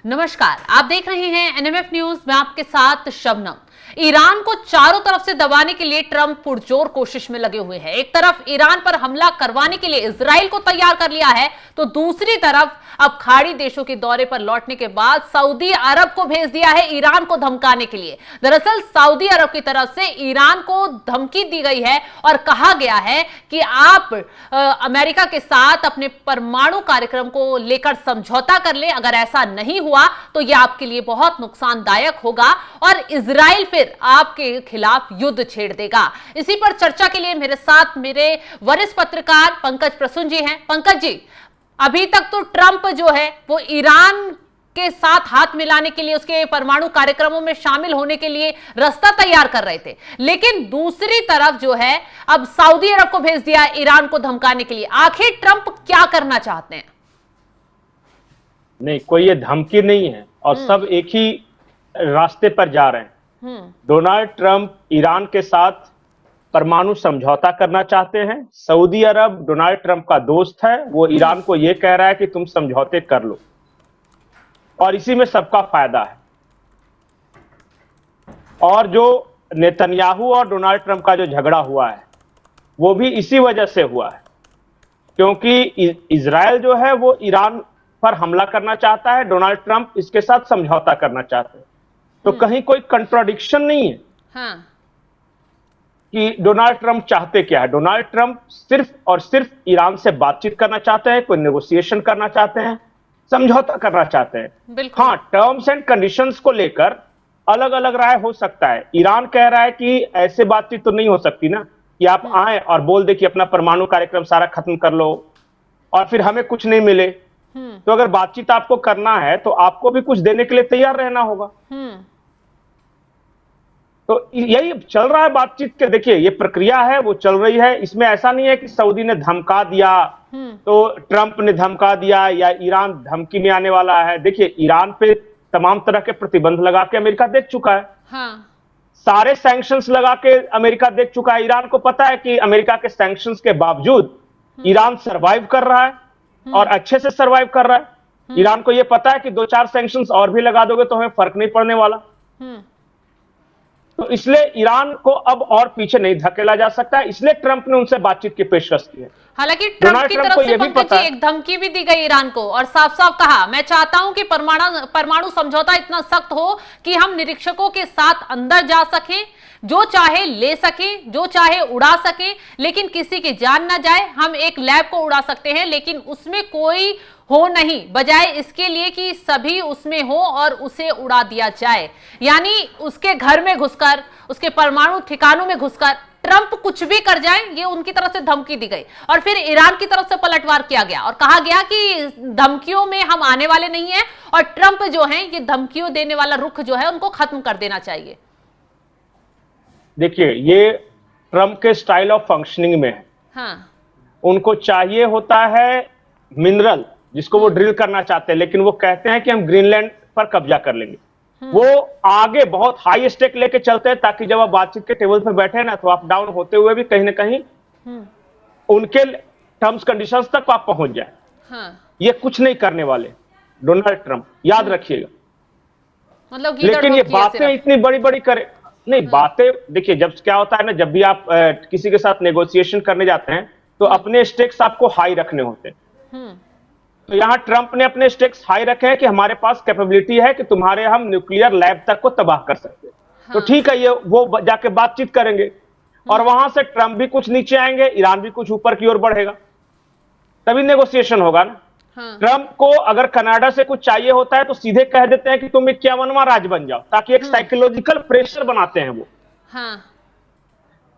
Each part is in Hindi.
नमस्कार, आप देख रहे हैं एनएमएफ न्यूज। मैं आपके साथ शबनम। ईरान को चारों तरफ से दबाने के लिए ट्रंप पुरजोर कोशिश में लगे हुए हैं। एक तरफ ईरान पर हमला करवाने के लिए इजराइल को तैयार कर लिया है, तो दूसरी तरफ अब खाड़ी देशों के दौरे पर लौटने के बाद सऊदी अरब को भेज दिया है ईरान को धमकाने के लिए। दरअसल सऊदी अरब की तरफ से ईरान को धमकी दी गई है और कहा गया है कि आप अमेरिका के साथ अपने परमाणु कार्यक्रम को लेकर समझौता कर ले। अगर ऐसा नहीं हुआ तो यह आपके लिए बहुत नुकसानदायक होगा और इजराइल फिर आपके खिलाफ युद्ध छेड़ देगा। इसी पर चर्चा के लिए मेरे साथ मेरे वरिष्ठ पत्रकार पंकज प्रसून जी हैं। पंकज जी, अभी तक तो ट्रंप जो है वो ईरान के साथ हाथ मिलाने के लिए, उसके परमाणु कार्यक्रमों में शामिल होने के लिए रास्ता तैयार कर रहे थे, लेकिन दूसरी तरफ जो है अब सऊदी अरब को भेज दिया ईरान को धमकाने के लिए। आखिर ट्रंप क्या करना चाहते हैं? नहीं, कोई ये धमकी नहीं है और सब एक ही रास्ते पर जा रहे हैं। डोनाल्ड ट्रंप ईरान के साथ परमाणु समझौता करना चाहते हैं। सऊदी अरब डोनाल्ड ट्रंप का दोस्त है, वो ईरान को यह कह रहा है कि तुम समझौते कर लो और इसी में सबका फायदा है। और जो नेतन्याहू और डोनाल्ड ट्रंप का जो झगड़ा हुआ है वो भी इसी वजह से हुआ है, क्योंकि इजराइल जो है वो ईरान पर हमला करना चाहता है, डोनाल्ड ट्रंप इसके साथ समझौता करना चाहते हैं। तो कहीं कोई कंट्राडिक्शन नहीं है। हाँ। कि डोनाल्ड ट्रंप चाहते क्या है। डोनाल्ड ट्रंप सिर्फ और सिर्फ ईरान से बातचीत करना चाहते हैं, कोई नेगोशिएशन करना चाहते हैं, समझौता करना चाहते हैं। हाँ, टर्म्स एंड कंडीशंस को लेकर अलग अलग राय हो सकता है। ईरान कह रहा है कि ऐसे बातचीत तो नहीं हो सकती ना कि आप आए और बोल दे कि अपना परमाणु कार्यक्रम सारा खत्म कर लो और फिर हमें कुछ नहीं मिले। तो अगर बातचीत आपको करना है तो आपको भी कुछ देने के लिए तैयार रहना होगा। तो यही चल रहा है बातचीत के। देखिए, ये प्रक्रिया है वो चल रही है। इसमें ऐसा नहीं है कि सऊदी ने धमका दिया तो ट्रंप ने धमका दिया या ईरान धमकी में आने वाला है। देखिए, ईरान पे तमाम तरह के प्रतिबंध लगा के अमेरिका देख चुका है। हाँ। सारे सैंक्शंस लगा के अमेरिका देख चुका है। ईरान को पता है कि अमेरिका के सैंक्शंस के बावजूद ईरान सरवाइव कर रहा है और अच्छे से सरवाइव कर रहा है। ईरान को यह पता है कि 2-4 सैंक्शंस और भी लगा दोगे तो हमें फर्क नहीं पड़ने वाला। तो इसलिए ईरान को अब और पीछे नहीं धकेला जा सकता है, इसलिए ट्रंप ने उनसे बातचीत की पेशकश की है। हालांकि ट्रंप की तरफ से पंकज जी एक धमकी भी दी गई ईरान को और साफ साफ कहा, मैं चाहता हूं कि परमाणु समझौता इतना सख्त हो कि हम निरीक्षकों के साथ अंदर जा सकें, जो चाहे ले सकें, जो चाहे उड़ा सकें, लेकिन किसी की जान ना जाए। हम एक लैब को उड़ा सकते हैं लेकिन उसमें कोई हो नहीं, बजाय इसके लिए कि सभी उसमें हो और उसे उड़ा दिया जाए। यानी उसके घर में घुसकर, उसके परमाणु ठिकानों में घुसकर ट्रंप कुछ भी कर जाए, ये उनकी तरफ से धमकी दी गई। और फिर ईरान की तरफ से पलटवार किया गया और कहा गया कि धमकियों में हम आने वाले नहीं हैं और ट्रंप जो है ये धमकियों देने वाला रुख जो है उनको खत्म कर देना चाहिए। देखिए, ये ट्रंप के स्टाइल ऑफ फंक्शनिंग में है। हाँ। उनको चाहिए होता है मिनरल जिसको वो ड्रिल करना चाहते हैं, लेकिन वो कहते हैं कि हम ग्रीनलैंड पर कब्जा कर लेंगे। वो आगे बहुत हाई स्टेक लेके चलते हैं ताकि जब आप बातचीत के टेबल पर बैठे ना तो आप डाउन होते हुए भी कहीं ना कहीं उनके टर्म्स कंडीशंस तक आप पहुंच जाए। हाँ। ये कुछ नहीं करने वाले डोनाल्ड ट्रंप, याद रखिएगा। मतलब लेकिन ये बातें इतनी बड़ी बड़ी करे नहीं। हाँ। बातें देखिए, जब क्या होता है ना, जब भी आप किसी के साथ नेगोशिएशन करने जाते हैं तो अपने स्टेक्स आपको हाई रखने होते हैं। तो यहां ट्रंप ने अपने स्टेक्स हाई रखे हैं कि हमारे पास कैपेबिलिटी है कि तुम्हारे हम न्यूक्लियर लैब तक को तबाह कर सकते हैं। हाँ। तो ठीक है, ये वो जाके बातचीत करेंगे और वहां से ट्रंप भी कुछ नीचे आएंगे, ईरान भी कुछ ऊपर की ओर बढ़ेगा, तभी नेगोशिएशन होगा ना। हाँ। ट्रंप को अगर कनाडा से कुछ चाहिए होता है तो सीधे कह देते हैं कि तुम 51वां राज्य बन जाओ, ताकि एक साइकोलॉजिकल प्रेशर बनाते हैं वो। हाँ।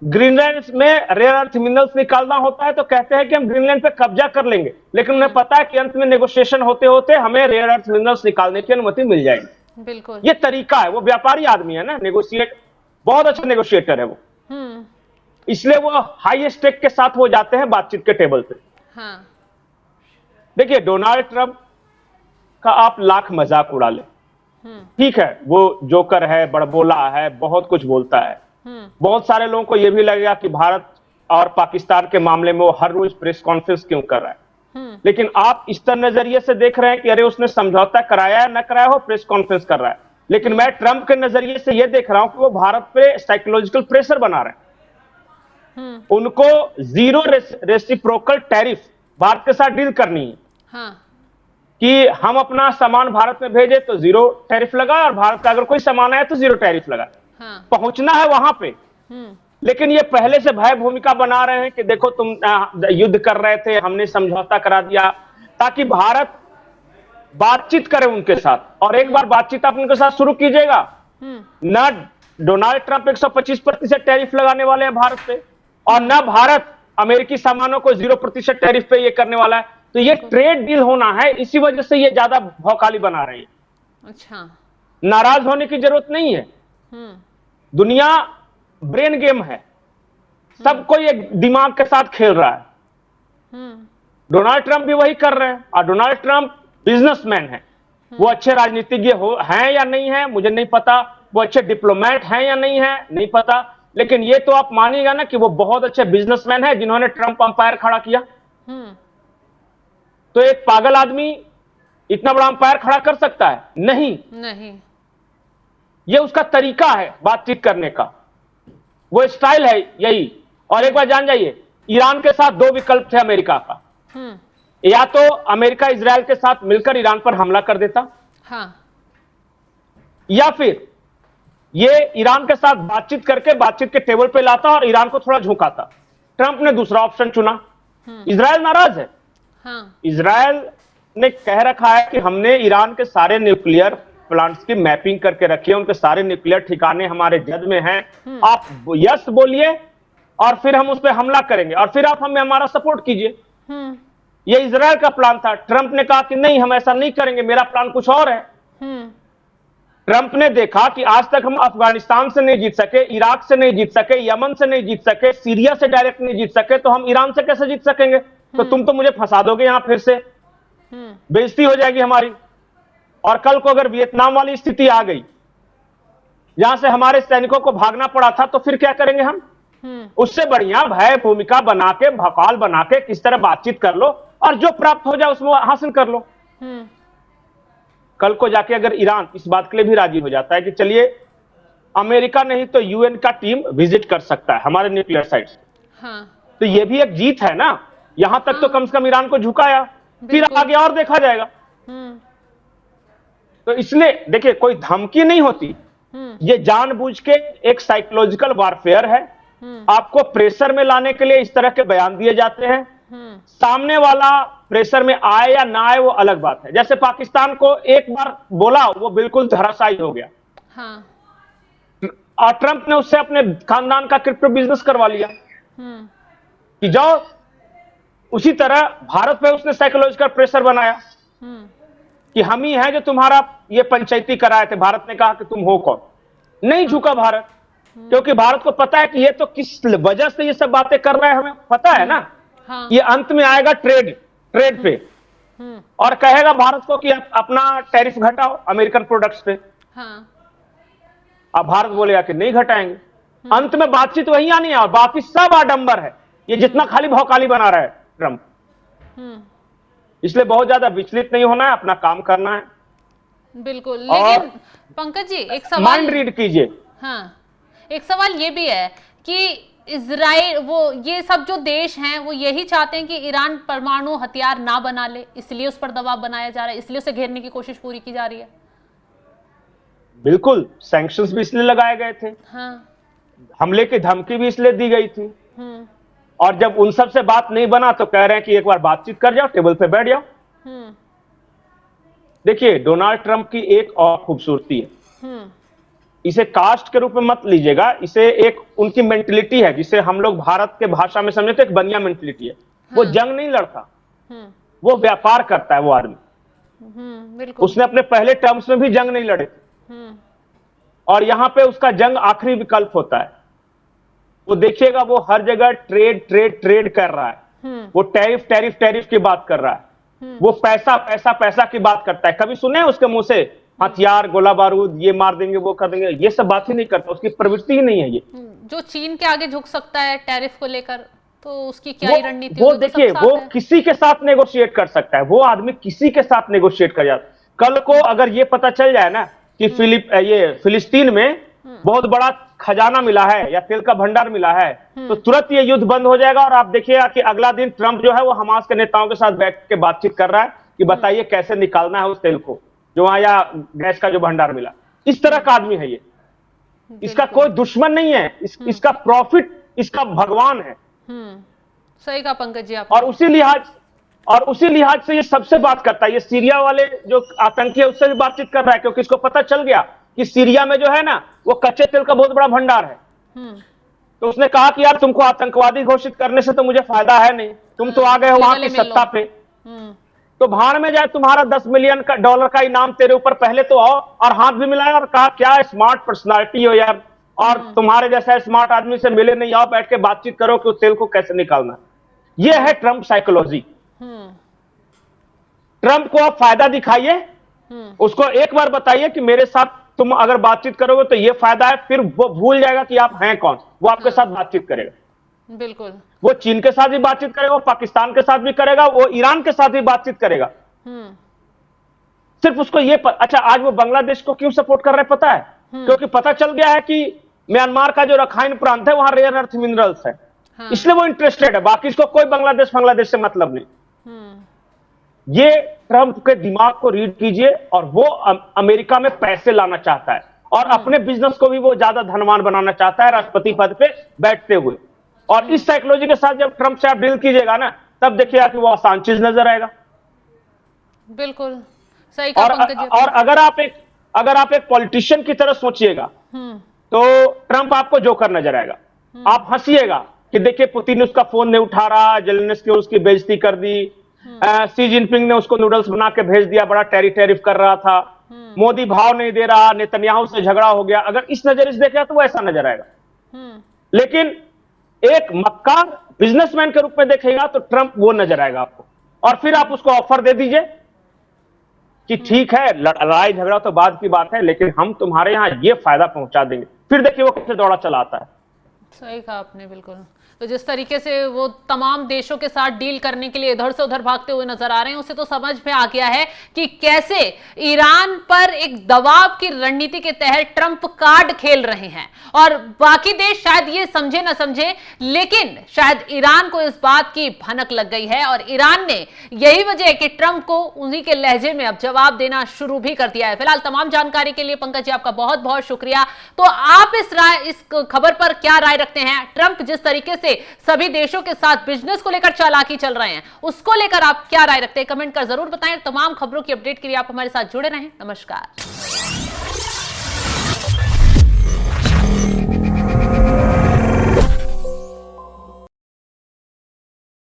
ग्रीनलैंड में रेयर अर्थ मिनरल्स निकालना होता है तो कहते हैं कि हम ग्रीनलैंड पे कब्जा कर लेंगे, लेकिन उन्हें पता है कि अंत में नेगोशिएशन होते होते हमें रेयर अर्थ मिनरल्स निकालने की अनुमति मिल जाएगी। बिल्कुल, ये तरीका है। वो व्यापारी आदमी है ना, नेगोशिएट, बहुत अच्छा नेगोशिएटर है वो। इसलिए वो हाई स्टेक के साथ वो जाते हैं बातचीत के टेबल पे। हाँ। देखिए, डोनाल्ड ट्रंप का आप लाख मजाक उड़ा ले, ठीक है, वो जोकर है, बड़बोला है, बहुत कुछ बोलता है। बहुत सारे लोगों को यह भी लगेगा कि भारत और पाकिस्तान के मामले में वो हर रोज प्रेस कॉन्फ्रेंस क्यों कर रहा है। लेकिन आप इस तरह नजरिए से देख रहे हैं कि अरे उसने समझौता कराया है, ना कराया हो, प्रेस कॉन्फ्रेंस कर रहा है। लेकिन मैं ट्रंप के नजरिए से यह देख रहा हूं कि वो भारत पे साइकोलॉजिकल प्रेशर बना रहे हैं। उनको जीरो रेसिप्रोकल टैरिफ भारत के साथ डील करनी है। हाँ। कि हम अपना सामान भारत में भेजे तो जीरो टैरिफ लगा, और भारत का अगर कोई सामान आया तो जीरो टैरिफ लगा। हाँ। पहुंचना है वहां पे। लेकिन ये पहले से भय भूमिका बना रहे हैं कि देखो तुम युद्ध कर रहे थे, हमने समझौता करा दिया, ताकि भारत बातचीत करे उनके साथ। और एक बार बातचीत आप उनके साथ शुरू कीजिएगा, ना डोनाल्ड ट्रंप 125% टैरिफ लगाने वाले हैं भारत पे, और ना भारत अमेरिकी सामानों को 0% टैरिफ पे ये करने वाला है। तो ये ट्रेड डील होना है, इसी वजह से ये ज्यादा भौकाली बना रही है। अच्छा। नाराज होने की जरूरत नहीं है। दुनिया ब्रेन गेम है, सब कोई एक दिमाग के साथ खेल रहा है। डोनाल्ड ट्रंप भी वही कर रहे हैं, और डोनाल्ड ट्रंप बिजनेसमैन है। वो अच्छे राजनीतिज्ञ हैं या नहीं है मुझे नहीं पता, वो अच्छे डिप्लोमेट हैं या नहीं है नहीं पता, लेकिन ये तो आप मानिएगा ना कि वो बहुत अच्छे बिजनेसमैन है जिन्होंने ट्रंप अंपायर खड़ा किया। तो एक पागल आदमी इतना बड़ा अंपायर खड़ा कर सकता है? नहीं। ये उसका तरीका है बातचीत करने का, वो स्टाइल है यही। और एक बार जान जाइए, ईरान के साथ दो विकल्प थे अमेरिका का। या तो अमेरिका इजराइल के साथ मिलकर ईरान पर हमला कर देता, या फिर ये ईरान के साथ बातचीत करके बातचीत के टेबल पे लाता और ईरान को थोड़ा झुकाता। ट्रंप ने दूसरा ऑप्शन चुना। इजराइल नाराज है। इजराइल ने कह रखा है कि हमने ईरान के सारे न्यूक्लियर प्लांट्स की मैपिंग करके रखी है, उनके सारे न्यूक्लियर ठिकाने हमारे जद में हैं। आप यस बोलिए और फिर हम उस पर हमला करेंगे, और फिर आप हमें हमारा सपोर्ट कीजिए। ये इजराइल का प्लान था। ट्रंप ने कहा कि नहीं, हम ऐसा नहीं करेंगे, मेरा प्लान कुछ और है। ट्रंप ने देखा कि आज तक हम अफगानिस्तान से नहीं जीत सके, इराक से नहीं जीत सके, यमन से नहीं जीत सके, सीरिया से डायरेक्ट नहीं जीत सके, तो हम ईरान से कैसे जीत सकेंगे? तो तुम तो मुझे फंसा दोगे यहां, फिर से बेइज्जती हो जाएगी हमारी। और कल को अगर वियतनाम वाली स्थिति आ गई जहां से हमारे सैनिकों को भागना पड़ा था, तो फिर क्या करेंगे हम? उससे बढ़िया भय भूमिका बना के, भौकाल बना के किस तरह बातचीत कर लो, और जो प्राप्त हो जाए उसमें हासिल कर लो। कल को जाके अगर ईरान इस बात के लिए भी राजी हो जाता है कि चलिए अमेरिका नहीं तो यूएन का टीम विजिट कर सकता है हमारे न्यूक्लियर साइट्स, तो ये भी एक जीत है ना। यहां तक तो कम से कम ईरान को झुकाया, फिर आगे और देखा जाएगा। तो इसलिए देखिए, कोई धमकी नहीं होती, ये जानबूझ के एक साइकोलॉजिकल वारफेयर है। आपको प्रेशर में लाने के लिए इस तरह के बयान दिए जाते हैं। सामने वाला प्रेशर में आए या ना आए वो अलग बात है। जैसे पाकिस्तान को एक बार बोला, वो बिल्कुल धराशायी हो गया। और ट्रंप ने उससे अपने खानदान का क्रिप्टो बिजनेस करवा लिया कि जाओ। उसी तरह भारत पे उसने साइकोलॉजिकल प्रेशर बनाया कि हम ही हैं जो तुम्हारा ये पंचायती कराए थे। भारत ने कहा कि तुम हो कौन? नहीं झुका भारत, क्योंकि भारत को पता है कि ये तो किस वजह से ये सब बातें कर रहा है, हमें पता है ना। ये अंत में आएगा ट्रेड पे, और कहेगा भारत को कि अपना टैरिफ घटाओ अमेरिकन प्रोडक्ट्स पे। अब भारत बोलेगा कि नहीं घटाएंगे। अंत में बातचीत वही आनी है, और बाकी सब आडंबर है। ये जितना खाली भौकाली बना रहा है ट्रंप। इसलिए बहुत ज्यादा विचलित नहीं होना है, अपना काम करना है। बिल्कुल। लेकिन पंकज जी, एक सवाल माइंड रीड कीजिए। एक सवाल ये भी है कि इजराइल, वो ये सब जो देश हैं वो यही चाहते हैं कि ईरान परमाणु हथियार ना बना ले, इसलिए उस पर दबाव बनाया जा रहा है, इसलिए उसे घेरने की कोशिश पूरी की जा रही है। बिल्कुल, सैंक्शंस भी इसलिए लगाए गए थे। हमले की धमकी भी इसलिए दी गई थी। और जब उन सब से बात नहीं बना तो कह रहे हैं कि एक बार बातचीत कर जाओ, टेबल पे बैठ जाओ। देखिए, डोनाल्ड ट्रंप की एक और खूबसूरती है, इसे कास्ट के रूप में मत लीजिएगा, इसे एक उनकी मेंटलिटी है जिसे हम लोग भारत के भाषा में समझे तो एक बनिया मेंटलिटी है। वो जंग नहीं लड़ता, वो व्यापार करता है वो आदमी। उसने अपने पहले टर्म्स में भी जंग नहीं लड़े थे, और यहां पे उसका जंग आखिरी विकल्प होता है। वो देखिएगा, वो हर जगह ट्रेड ट्रेड ट्रेड कर रहा है। वो टैरिफ टैरिफ टैरिफ की बात कर रहा है। वो पैसा पैसा पैसा की बात करता है। कभी सुने उसके मुंह से हथियार, गोला बारूद, ये मार देंगे, वो कर देंगे? ये सब बात ही नहीं करता, उसकी प्रवृत्ति ही नहीं है ये। जो चीन के आगे झुक सकता है टैरिफ को लेकर, तो उसकी क्या ही रणनीति वो होगी, तो सब देखिए, साफ वो है। किसी के साथ नेगोशिएट कर सकता है, वो आदमी किसी के साथ नेगोशिएट कर जाता है। कल को अगर ये पता चल जाए ना कि ये फिलिस्तीन में बहुत बड़ा खजाना मिला है या तेल का भंडार मिला है, तो तुरंत ये युद्ध बंद हो जाएगा। और आप देखिएगा कि अगला दिन ट्रंप जो है वो हमास के नेताओं के साथ बैठ के बातचीत कर रहा है कि बताइए कैसे निकालना है उस तेल को, जो वहां या गैस का जो भंडार मिला। इस तरह का आदमी है ये, इसका कोई दुश्मन नहीं है, इसका प्रॉफिट इसका भगवान है। सही कहा पंकज जी आप। और उसी लिहाज से ये सबसे बात करता है। ये सीरिया वाले जो आतंकी है उससे भी बातचीत कर रहा है, क्योंकि इसको पता चल गया कि सीरिया में जो है ना वो कच्चे तेल का बहुत बड़ा भंडार है। तो उसने कहा कि यार तुमको आतंकवादी घोषित करने से तो मुझे फायदा है नहीं, तुम तो आ गए हो वहां की सत्ता पे, तो भाड़ में जाए तुम्हारा $10 मिलियन का इनाम तेरे ऊपर, पहले तो आओ। और हाथ भी मिलाया और कहा क्या स्मार्ट पर्सनालिटी हो यार, और तुम्हारे जैसा स्मार्ट आदमी से मिले नहीं, आओ बैठ के बातचीत करो कि उस तेल को कैसे निकालना। ये है ट्रंप साइकोलॉजी। ट्रंप को आप फायदा दिखाइए, उसको एक बार बताइए कि मेरे साथ तुम अगर बातचीत करोगे तो ये फायदा है, फिर वो भूल जाएगा कि आप हैं कौन, वो आपके साथ बातचीत करेगा। बिल्कुल, वो चीन के साथ भी बातचीत करेगा, वो पाकिस्तान के साथ भी करेगा, वो ईरान के साथ भी बातचीत करेगा। सिर्फ उसको ये अच्छा, आज वो बांग्लादेश को क्यों सपोर्ट कर रहे हैं पता है? क्योंकि पता चल गया है कि म्यांमार का जो रखाइन प्रांत है वहां रेयर अर्थ मिनरल्स है, इसलिए वो इंटरेस्टेड है। बाकी इसको कोई बांग्लादेश से मतलब नहीं। ये ट्रंप के दिमाग को रीड कीजिए, और वो अमेरिका में पैसे लाना चाहता है और अपने बिजनेस को भी वो ज्यादा धनवान बनाना चाहता है राष्ट्रपति पद पे बैठते हुए। और इस साइकोलॉजी के साथ जब ट्रंप से आप डील कीजिएगा ना, तब देखिएगा कि वो आसान चीज नजर आएगा। बिल्कुल सही कहा पंकज जी। और अगर आप एक पॉलिटिशियन की तरह सोचिएगा तो ट्रंप आपको जोकर नजर आएगा। आप हंसिएगा कि देखिए पुतिन उसका फोन नहीं उठा रहा, जेलेंस्की उसकी बेइज्जती कर दी, शी जिनपिंग ने उसको नूडल्स बना के भेज दिया, बड़ा टैरिफ कर रहा था, मोदी भाव नहीं दे रहा, नेतन्याहू से झगड़ा हो गया। अगर इस नजर से देखेगा तो वो ऐसा नजर आएगा। लेकिन एक मक्कार बिजनेसमैन के रूप में देखेगा तो ट्रंप वो नजर आएगा आपको। और फिर आप उसको ऑफर दे दीजिए कि ठीक है लड़ाई झगड़ा तो बाद की बात है, लेकिन हम तुम्हारे यहां ये फायदा पहुंचा देंगे। फिर देखिए वो कैसे दौड़ा चला आता है। सही कहा आपने, बिल्कुल। तो जिस तरीके से वो तमाम देशों के साथ डील करने के लिए इधर से उधर भागते हुए नजर आ रहे हैं, उसे तो समझ में आ गया है कि कैसे ईरान पर एक दबाव की रणनीति के तहत ट्रंप कार्ड खेल रहे हैं। और बाकी देश शायद ये समझे ना समझे, लेकिन शायद ईरान को इस बात की भनक लग गई है और ईरान ने यही वजह है कि ट्रंप को उन्हीं के लहजे में अब जवाब देना शुरू भी कर दिया है। फिलहाल तमाम जानकारी के लिए पंकज जी आपका बहुत बहुत शुक्रिया। तो आप इस खबर पर क्या राय रखते हैं? ट्रंप जिस तरीके से सभी देशों के साथ बिजनेस को लेकर चालाकी चल रहे हैं, उसको लेकर आप क्या राय रखते हैं? कमेंट कर जरूर बताएं। तमाम खबरों की अपडेट के लिए आप हमारे साथ जुड़े रहें। नमस्कार।